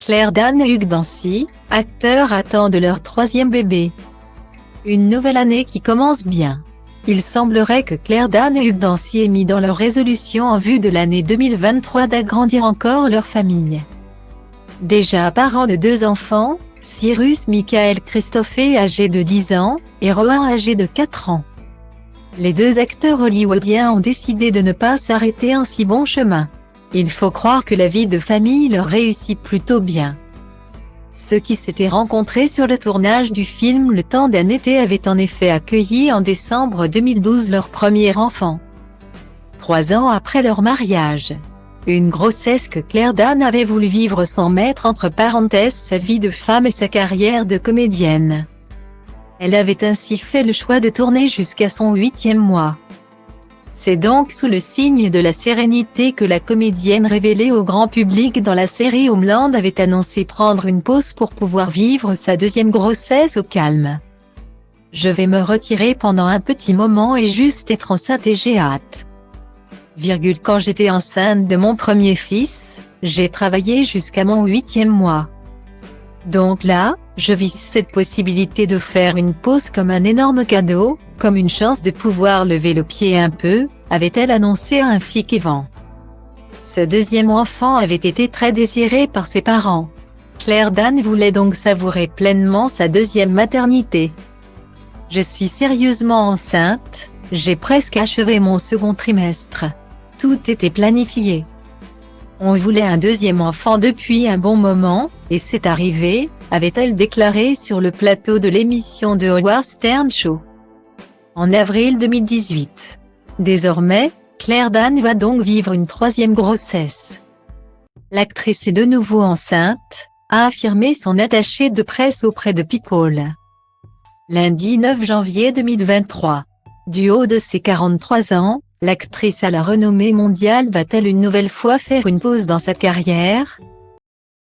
Claire Dan et Hugh Dancy, acteurs, attendent leur troisième bébé. Une nouvelle année qui commence bien. Il semblerait que Claire Dan et Hugh Dancy aient mis dans leur résolution en vue de l'année 2023 d'agrandir encore leur famille. Déjà parents de 2 enfants, Cyrus Michael Christopher âgé de 10 ans, et Rohan âgé de 4 ans. Les 2 acteurs hollywoodiens ont décidé de ne pas s'arrêter en si bon chemin. Il faut croire que la vie de famille leur réussit plutôt bien. Ceux qui s'étaient rencontrés sur le tournage du film Le Temps d'un été avaient en effet accueilli en décembre 2012 leur premier enfant. 3 ans après leur mariage. Une grossesse que Claire Dan avait voulu vivre sans mettre entre parenthèses sa vie de femme et sa carrière de comédienne. Elle avait ainsi fait le choix de tourner jusqu'à son 8e mois. C'est donc sous le signe de la sérénité que la comédienne révélée au grand public dans la série Homeland avait annoncé prendre une pause pour pouvoir vivre sa 2e grossesse au calme. « Je vais me retirer pendant un petit moment et juste être enceinte et j'ai hâte. Quand j'étais enceinte de mon premier fils, j'ai travaillé jusqu'à mon 8e mois. Donc là, je vis cette possibilité de faire une pause comme un énorme cadeau, comme une chance de pouvoir lever le pied un peu, avait-elle annoncé à un Fic Event. Ce 2e enfant avait été très désiré par ses parents. Claire Dan voulait donc savourer pleinement sa 2e maternité. « Je suis sérieusement enceinte, j'ai presque achevé mon 2e trimestre. Tout était planifié. On voulait un 2e enfant depuis un bon moment, et c'est arrivé », avait-elle déclaré sur le plateau de l'émission de Howard Stern Show. En avril 2018. Désormais, Claire Dan va donc vivre une 3e grossesse. L'actrice est de nouveau enceinte, a affirmé son attachée de presse auprès de People. Lundi 9 janvier 2023. Du haut de ses 43 ans, l'actrice à la renommée mondiale va-t-elle une nouvelle fois faire une pause dans sa carrière ?